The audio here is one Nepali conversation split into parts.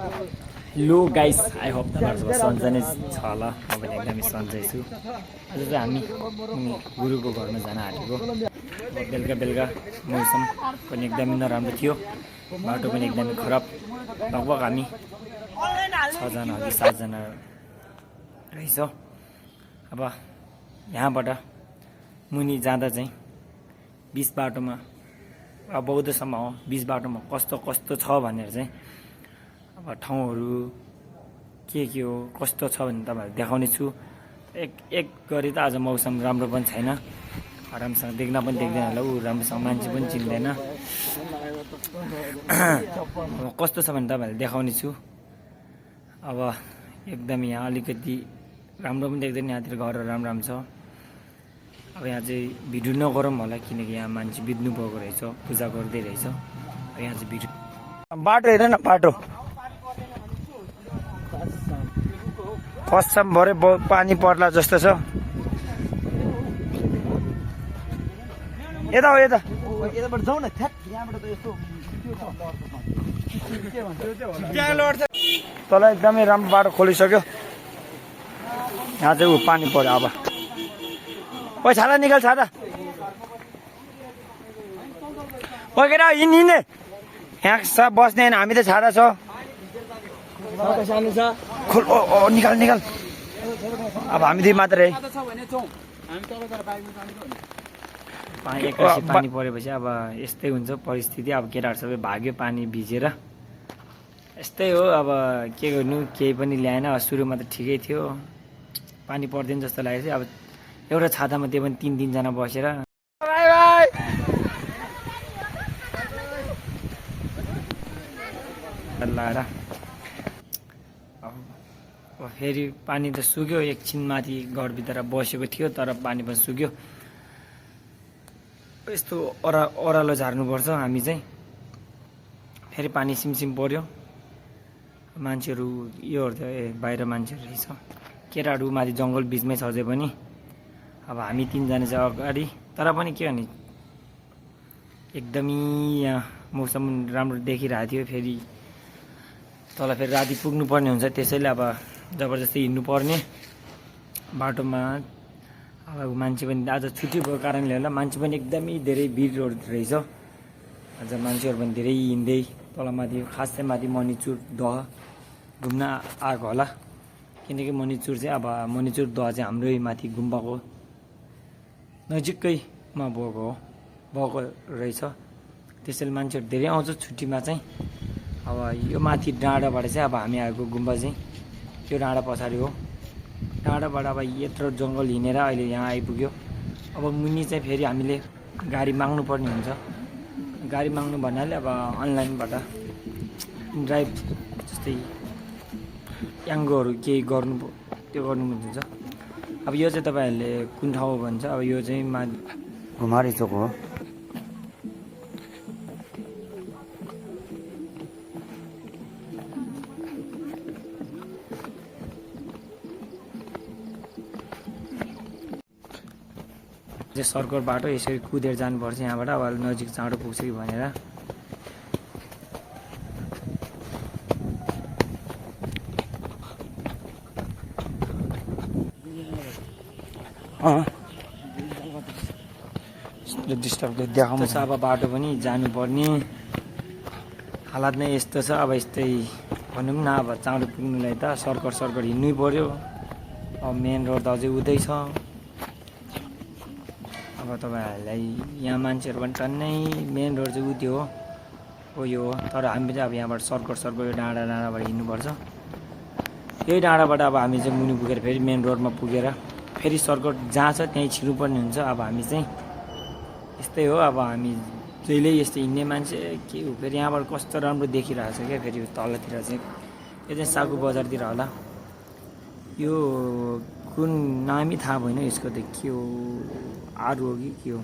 लो गाइस आई होप तपाईँहरूको सन्चै नै छ होला म पनि एकदमै सन्चै छु आज चाहिँ हामी गुरुको घरमा जान आँटेको बेलुका बेलुका मौसम पनि एकदमै नराम्रो थियो बाटो पनि एकदमै खराब लगभग हामी 6 जना अघि 7 जना रहेछौँ अब यहाँबाट मुनि जाँदा चाहिँ 20 बाटोमा अब बौद्धसम्म हो 20 बाटोमा कस्तो कस्तो छ भनेर चाहिँ अब ठाउँहरू के हो कस्तो छ भने तपाईँहरू देखाउने छु एक गरी त आज मौसम राम्रो पनि छैन राम्रोसँग देख्न पनि देख्दैन होला ऊ राम्रोसँग मान्छे पनि चिन्दैन कस्तो छ भने तपाईँहरूले देखाउने छु अब एकदम यहाँ अलिकति राम्रो पनि देख्दैन यहाँतिर घरहरू राम्रो छ अब यहाँ चाहिँ भिडियो नगरौँ होला किनकि यहाँ मान्छे बित्नु भएको रहेछ पूजा गर्दै रहेछ यहाँ चाहिँ भिडियो बाटो हेर न बाटो पश्चिम भरे पानी पर्ला जस्तो छ यता हो यता यताबाट जाऊ न यहाँबाट त यस्तो तल एकदमै राम्रो बाटो खोलिसक्यो यहाँ चाहिँ ऊ पानी पर्यो अब ओ छाता निकाल छाता ओ केटा हिँड्ने यहाँ बस्ने होइन हामी त छाता छ सानो छ खोल ओ निकाल निकाल अब हामी दुई मात्रै एकैछिन पानी परेपछि अब यस्तै हुन्छ परिस्थिति अब केटाहरू सबै भाग्यो पानी भिजेर यस्तै हो अब के गर्नु केही पनि ल्याएन सुरुमा त ठिकै थियो पानी पर्दैन जस्तो लागेको थियो अब एउटा छातामा त्यो पनि 3 जना बसेर लगाएर अब फेरि पानी त सुक्यो एकछिन माथि घरभित्र बसेको थियो तर पानी पनि सुक्यो यस्तो ओह्रालो झार्नुपर्छ हामी चाहिँ फेरि पानी सिमसिम पर्यो मान्छेहरू योहरू त बाहिर मान्छेहरू रहेछ केटाहरू माथि जङ्गल बिचमै छ अझै पनि अब हामी 3 जना चाहिँ अगाडि तर पनि के भने एकदमै यहाँ मौसम राम्रो देखिरहेको थियो फेरि तल फेरि राति पुग्नुपर्ने हुन्छ त्यसैले अब जबरजस्ती हिँड्नुपर्ने बाटोमा अब मान्छे पनि आज छुट्टी भएको कारणले होला मान्छे पनि एकदमै धेरै भिडहरू रहेछ आज मान्छेहरू पनि धेरै हिँड्दै तलमाथि खास चाहिँ माथि मणिचुर दह घुम्न आएको होला किनकि मणिचुर चाहिँ अब मणिचुर दह चाहिँ हाम्रै माथि गुम्बाको नजिकैमा भएको रहेछ त्यसैले मान्छेहरू धेरै आउँछ छुट्टीमा चाहिँ अब यो माथि डाँडाबाट चाहिँ अब हामी आएको गुम्बा चाहिँ त्यो डाँडा पछाडि हो डाँडाबाट अब यत्रो जङ्गल हिँडेर अहिले यहाँ आइपुग्यो अब मुनि चाहिँ फेरि हामीले गाडी माग्नु पर्ने हुन्छ गाडी माग्नु भन्नाले अब अनलाइनबाट ड्राइभ जस्तै याङ्गोहरू केही गर्नु त्यो गर्नुहुन्छ अब यो चाहिँ तपाईँहरूले कुन ठाउँ भन्छ अब यो चाहिँ घुमारी चोक हो सर्कल बाटो यसरी कुदेर जानुपर्छ यहाँबाट अब नजिक चाँडो पुग्छ कि भनेर डिस्टर्बले देखाउनु छ अब बाटो पनि जानुपर्ने हालत नै यस्तो छ अब यस्तै भनौँ न अब चाँडो पुग्नुलाई त सर्कट हिँड्नै पर्यो अब मेन रोड त अझै उतै छ अब तपाईँहरूलाई यहाँ मान्छेहरू पनि टन्नै मेन रोड चाहिँ उयो हो यो हो तर हामी चाहिँ अब यहाँबाट सर्कट यो डाँडाबाट हिँड्नुपर्छ यही डाँडाबाट अब हामी चाहिँ मुनि पुगेर फेरि मेन रोडमा पुगेर फेरि सर्कट जहाँ छ त्यहीँ छिर्नुपर्ने हुन्छ अब हामी चाहिँ यस्तै हो अब हामी जहिले यस्तो हिँड्ने मान्छे के हो फेरि यहाँबाट कस्तो राम्रो देखिरहेको छ क्या फेरि तलतिर चाहिँ यो चाहिँ सागु बजारतिर होला यो कुन नामै थाहा भएन यसको त के हो आरु हो कि के हो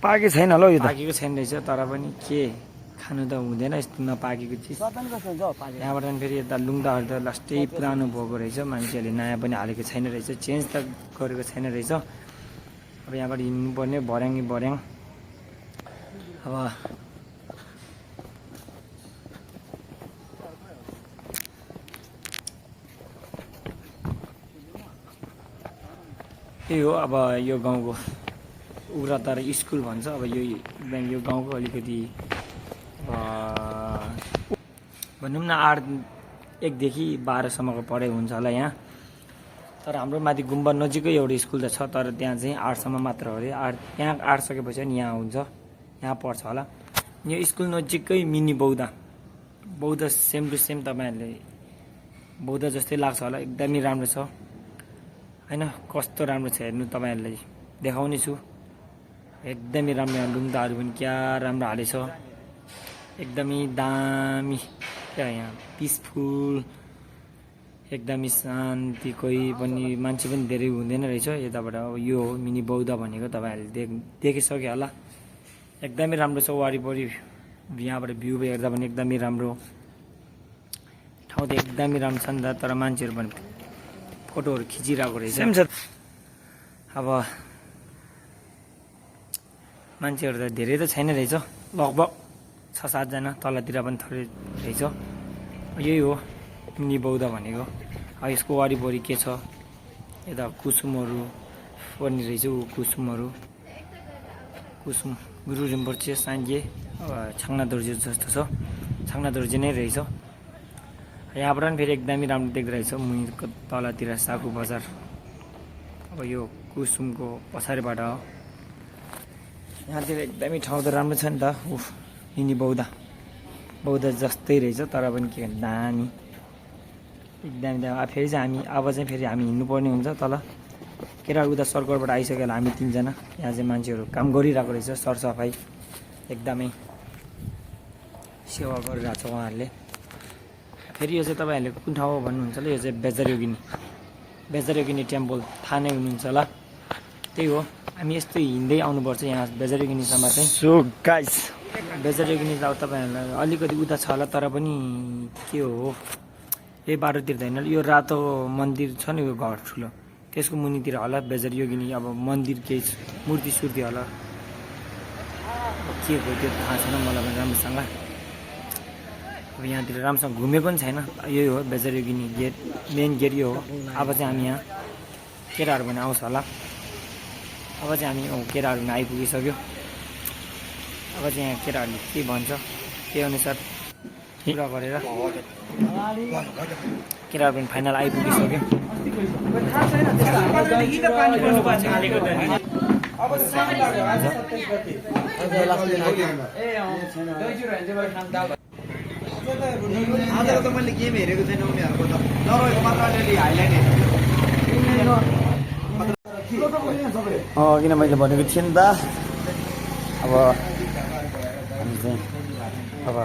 पाकेको छैन होला यो पाकेको छैन रहेछ तर पनि के खानु त हुँदैन यस्तो नपाकेको चिज यहाँबाट फेरि यता लुङ्दाहरू त लास्टै पुरानो भएको रहेछ मान्छेहरूले नयाँ पनि हालेको छैन रहेछ चेन्ज त गरेको छैन रहेछ अब यहाँबाट हिँड्नुपर्ने भर्याङ अब त्यही हो अब यो गाउँको उग्रतर स्कुल भन्छ। अब यो एकदम यो गाउँको अलिकति भनौँ न 8 देखि 12सम्मको पढाइ हुन्छ होला यहाँ। तर हाम्रो माथि गुम्बा नजिकै एउटा स्कुल त छ, तर त्यहाँ चाहिँ 8सम्म मात्र हो अरे। त्यहाँ 8 सकेपछि अनि यहाँ हुन्छ, यहाँ पढ्छ होला। यो स्कुल नजिकै मिनी बौद्ध सेम टु सेम तपाईँहरूले बौद्ध जस्तै लाग्छ होला। एकदमै राम्रो छ होइन, कस्तो राम्रो छ हेर्नु, तपाईँहरूलाई देखाउने छु। एकदमै राम्रो, यहाँ लुङ्दाहरू पनि क्या राम्रो हालेछ, एकदमै दामी क्या। यहाँ पिसफुल, एकदमै शान्ति, कोही पनि मान्छे पनि धेरै हुँदैन रहेछ यताबाट। अब यो हो मिनी बौद्ध भनेको, तपाईँहरूले देखिसक्यो होला। एकदमै राम्रो छ, वरिपरि यहाँबाट भ्यू हेर्दा पनि एकदमै राम्रो ठाउँ त एकदमै राम्रो छ नि त। तर मान्छेहरू पनि फोटोहरू खिचिरहेको रहेछ। अब मान्छेहरू त धेरै त छैन रहेछ, लगभग 6-7 जना, तलतिर पनि थोरै रहेछ। यही हो मिनी बौद्ध भनेको। अब यसको वरिपरि के छ, यता कुसुमहरू पनि रहेछ, कुसुम गुरु रिम्पोछे साङ्गे छाङ्ना दोर्जे जस्तो छ, छाङ्ना दोर्जे नै रहेछ। यहाँबाट पनि फेरि एकदमै राम्रो देख्दो रहेछ मुनिको तलतिर साकु बजार। अब यो कुसुमको पछाडिबाट हो, यहाँतिर एकदमै ठाउँ त राम्रो छ नि त। मिनी बौद्ध जस्तै रहेछ, तर पनि के भन्नु दामी, एकदमै दामी। फेरि चाहिँ हामी हिँड्नुपर्ने हुन्छ तल। केटाहरू उता सर्कलबाट आइसक्यो होला, हामी 3 जना। यहाँ चाहिँ मान्छेहरू काम गरिरहेको रहेछ, सरसफाइ एकदमै सेवा गरिरहेको छ उहाँहरूले। फेरि यो चाहिँ तपाईँहरूले कुन ठाउँ हो भन्नुहुन्छ होला, यो चाहिँ बेजरयोगिनी टेम्पल, थाहा नै हुनुहुन्छ होला। त्यही हो, हामी यस्तो हिँड्दै आउनुपर्छ यहाँ बेजरयोगिनीसम्म चाहिँ। सो गाइस, बेजरयोगिनी त अब तपाईँहरूलाई अलिकति उता छ होला, तर पनि के हो यही बाटोतिर त होइन। यो रातो मन्दिर छ नि, यो घर ठुलो, त्यसको मुनितिर होला बेजरयोगिनी। अब मन्दिर केही मूर्ति सुर्ति होला, के हो त्यो थाहा छैन मलाई पनि राम्रोसँग। अब यहाँतिर राम्रोसँग घुमेको पनि छैन। यही हो बेजरयोगिनी गेट, मेन गेट यो हो। अब चाहिँ हामी यहाँ केटाहरू पनि आउँछ होला। अब चाहिँ हामी केटाहरू पनि आइपुगिसक्यो। अब चाहिँ यहाँ केटाहरूले के भन्छ त्यही अनुसार पुरा गरेर केटाहरू पनि फाइनल आइपुगिसक्यो। आजको त मैले गेम हेरेको छैन उनीहरूको त, नरहेको मात्र अलिअलि हाइलाइट किन मैले भनेको थिएँ नि त। अब हामी चाहिँ अब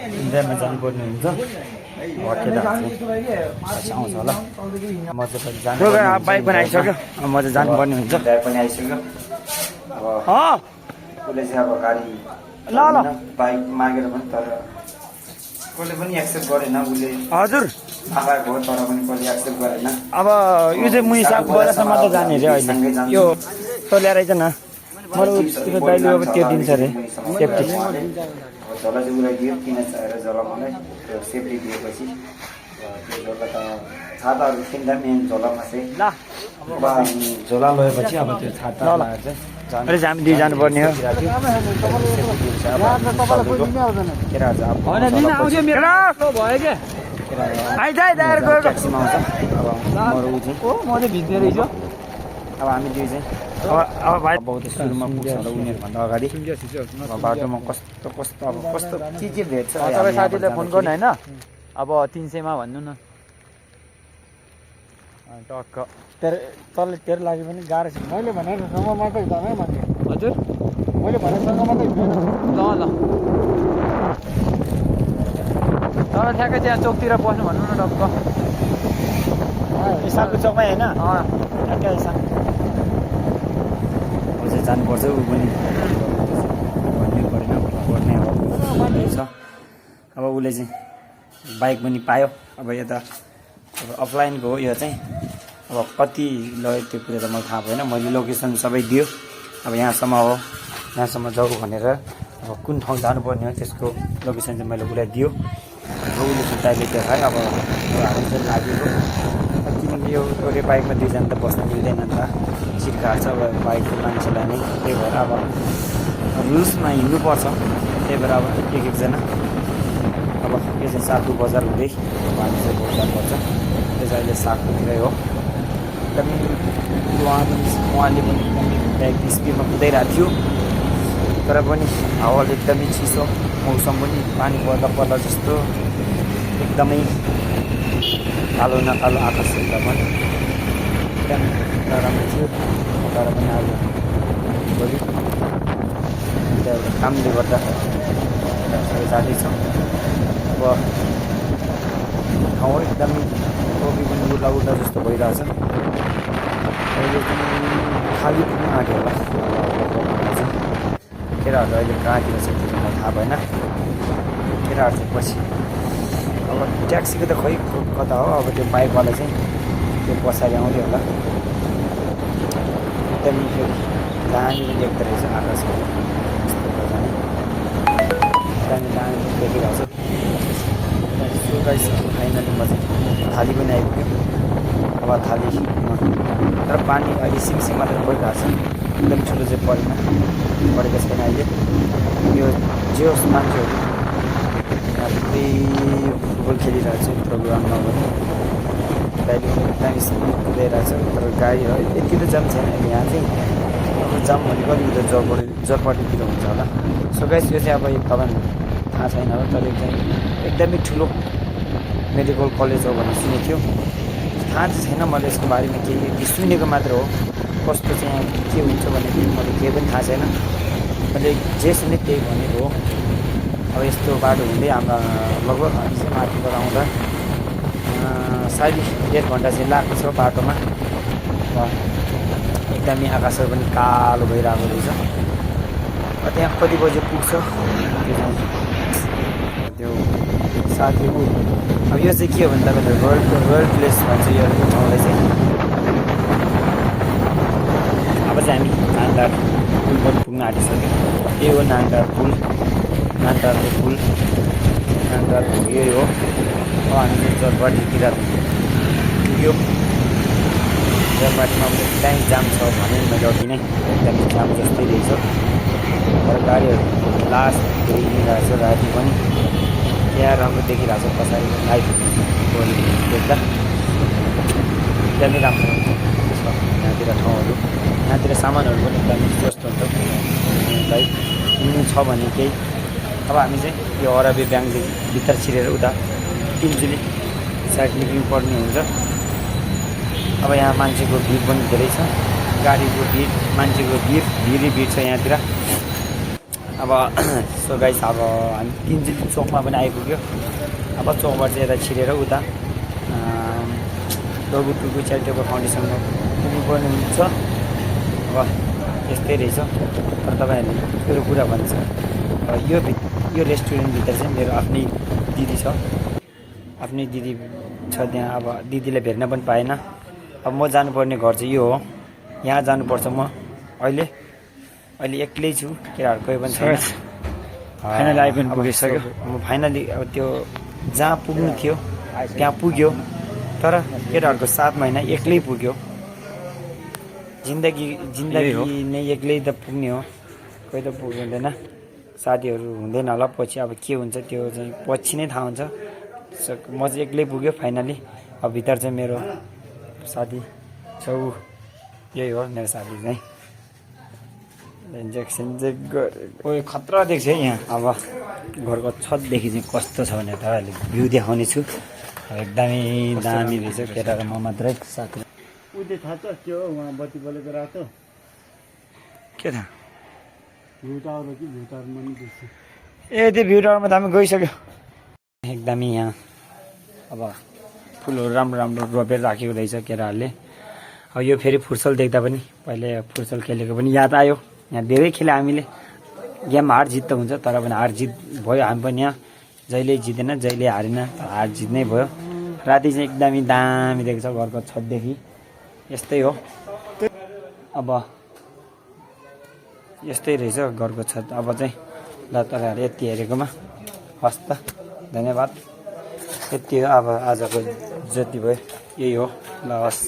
इन्डियामा जानुपर्ने हुन्छ। केटाहरू चाहिँ आउँछ होला, म चाहिँ जानु, बाइक पनि आइसक्यो, म चाहिँ जानुपर्ने हुन्छ। ड्राइभर पनि आइसक्यो। अब उसले चाहिँ अब गाडी बाइक मागेर पनि, तर कसले पनि एक्सेप्ट गरेन। उसले हजुर आएको हो, तर पनि कसले एक्सेप्ट गरेन। अब यो चाहिँ मुनि साको बजारसम्म त जाने अरे अहिले। यो त ल्याएर आइज न, मलाई त्यो दाइले अब त्यो दिन्छ अरे सेफ्टी। झोला चाहिँ उसलाई दियो, किन चाहेर झोला मलाई सेफ्टी दिएपछि त्यो झोला त छाताहरू किन्दा मेन झोलामा चाहिँ ल अब झोला लगेपछि अब त्यो छाता चाहिँ हामी 2 जानुपर्ने हो। अब हामी 2 चाहिँ अब भाइ बहुत सुरुमा पुग्छ होला उनीहरूभन्दा अगाडि। बाटोमा कस्तो के भेट्छ तपाईँ साथीलाई फोन गर्नु होइन। अब 300मा भन्नु न टक्क। तेरो लागि पनि गाह्रो छ। मैले भनेकोसँग मात्रै जानै मान्छे। हजुर मैले भनेकोसँग मात्रै ल तर ठ्याक्कै त्यहाँ चोकतिर बस्नु भन्नु न टक्क। सालको चोकमै होइन, ठ्याक्कै अझै जानुपर्छ। ऊ पनि भन्नै परेन, भन्नुपर्ने हो। अब उसले चाहिँ बाइक पनि पायो। अब यता अब अफलाइनको हो यो चाहिँ। अब कति लग्यो त्यो कुरा त मलाई थाहा भएन। मैले लोकेसन सबै दियो। अब यहाँसम्म हो, यहाँसम्म जाऊ भनेर। अब कुन ठाउँ जानुपर्ने हो त्यसको लोकेसन चाहिँ मैले उसलाई दियो। अब उसले चाहिँ दाइले देखायो। अब हामी चाहिँ लागेको, किन यो एउटै बाइकमा दुईजना त बस्न मिल्दैन नि त सिट काट्छ अब बाइकको मान्छेलाई नै त्यही भएर अब रुल्समा हिँड्नुपर्छ त्यही भएर अब एकजना अब यो चाहिँ सातु बजार हुँदै हामी चाहिँ बजार पर्छ त्यो चाहिँ अहिले सातुतिरै हो एकदमै उहाँले पनि एकदमै ब्याग स्पिडमा कुदाइरहेको थियो तर पनि हावाले एकदमै चिसो मौसम पनि पानी पर्दा पर्दा जस्तो एकदमै कालो नकालो आकाश हेर्दा पनि एकदम नराम्रो थियो तर पनि आज भोलि एउटा कामले गर्दा जाँदैछौँ अब ठाउँ एकदमै टोपी पनि उल्टा उल्टा जस्तो भइरहेछ अहिले पनि खाली पुग्न आँट्यो होला केटाहरू अहिले कहाँतिर छ त्यो मलाई थाहा भएन केटाहरू चाहिँ पछि अब ट्याक्सीको त खै कता हो अब त्यो बाइकवाला चाहिँ त्यो पछाडि आउँदै होला एकदमै त्यो दामी देख्दो रहेछ आकाशमा दामी दामी देखिरहेको छु फाइनली म चाहिँ थाली पनि आइपुग्यो अब थाली तर पानी अहिले सिमसिम मात्र परिरहेको छ एकदम ठुलो चाहिँ परेको छैन अहिले यो जे होस् मान्छेहरू यहाँ थुप्रै फुटबल खेलिरहेको छ प्रोग्राममा पनि गाडी एकदम स्पिड कुदाइरहेको छ तर गाडीहरू यति त जाम छैन यहाँ चाहिँ अब जाम भनेको अलिकति जरपट्टितिर हुन्छ होला सो गाइस यो चाहिँ अब तपाईँलाई थाहा छैन होला तर एकदमै ठुलो मेडिकल कलेज हो भन्ने सुनेको थियो थाहा चाहिँ छैन मलाई यसको बारेमा केही सुनेको मात्र हो कस्तो चाहिँ यहाँ के हुन्छ भन्ने मलाई केही पनि थाहा छैन मैले जे सुने त्यही भनेको हो अब यस्तो बाटो हुँदै हाम्रा लगभग हामी चाहिँ माथिबाट आउँदा सायद 1.5 घन्टा चाहिँ लाग्छ बाटोमा एकदमै आकाशहरू पनि कालो भइरहेको रहेछ त्यहाँ कति बजे पुग्छ त्यो साथीको अब यो चाहिँ के हो भने तपाईँले रोयल प्लेस भन्छ यो ठाउँलाई चाहिँ अब चाहिँ हामी नानटार पुल पनि पुग्न आँटिसक्यो यही हो नानटार पुल नानटारको पुल नानटार यही हो अब हामी चाहिँ जलपाटीतिर पुग्यो जलपाटीमा एकदमै जाम छ भने मैले अघि नै एकदमै जाम जस्तै रहेछ तर गाडीहरू लास्ट देखिरहेको छ राति पनि त्यहाँ राम्रो देखिरहेको छ पछाडि लाइट देख्दा एकदमै राम्रो छ यहाँतिर ठाउँहरू यहाँतिर सामानहरू पनि एकदमै सस्तो हुन्छ लाइक किन्नु छ भने केही अब हामी चाहिँ यो अरबी ब्याङ्कदेखि भित्र छिरेर उता तिनचुली साइड निक्लिनुपर्ने हुन्छ अब यहाँ मान्छेको भिड पनि धेरै छ गाडीको भिड मान्छेको भिड छ यहाँतिर अब सो गाइस अब हामी तिनचुली चोकमा पनि आइपुग्यो अब चोकबाट चाहिँ यता छिरेर उता डगुटुको च्यारिटेबल फाउन्डेसनमा पुग्नुपर्ने हुन्छ अब यस्तै रहेछ तर तपाईँहरूले मेरो कुरा भन्छ यो रेस्टुरेन्टभित्र चाहिँ मेरो आफ्नै दिदी छ आफ्नै दिदी छ त्यहाँ अब दिदीलाई भेट्न पनि पाएन अब म जानुपर्ने घर चाहिँ यो हो यहाँ जानुपर्छ म अहिले एक्लै छु केटाहरू कोही पनि छैन फाइनली आइपुग्नु पुगिसक्यो म फाइनली अब त्यो जहाँ पुग्नु थियो त्यहाँ पुग्यो तर केटाहरूको 7 महिना एक्लै पुग्यो जिन्दगी नै एक्लै त पुग्ने हो कोही त पुग्दैन साथीहरू हुँदैन होला पछि अब के हुन्छ त्यो चाहिँ पछि नै थाहा हुन्छ म चाहिँ एक्लै पुग्यो फाइनली अब भित्र चाहिँ मेरो साथी छ यही हो मेरो साथी चाहिँ इन्जेक्सन चाहिँ कोही खतरा देख्छ है यहाँ अब घरको छतदेखि चाहिँ कस्तो छ भने तपाईँहरूले भ्यू देखाउने छु एकदमै दामी रहेछ केटा र म मात्रै साथी उहिले थाहा छ त्यो उहाँ बत्ती बलेको रातो के थाहा भ्यू टावर हो कि भ्यू टावरमा नि देख्छ ए त्यो भ्यू टावरमा त हामी गइसक्यो एकदमै यहाँ अब फुलहरू राम्रो राम्रो रोपेर राखेको रहेछ केटाहरूले अब यो फेरि फुटसल देख्दा पनि पहिले फुटसल खेलेको पनि याद आयो यहाँ धेरै खेल्यो हामीले गेम हार जित त हुन्छ तर पनि हार जित भयो हामी पनि यहाँ जहिले जितेन जहिले हारेन हार जित नै भयो राति चाहिँ एकदमै दामी देख्छ घरको छतदेखि यस्तै हो अब यस्तै रहेछ घरको छत अब चाहिँ ल तपाईँहरू यति हेरेकोमा हस् त धन्यवाद यति हो अब आजको जति भयो यही हो ल हस्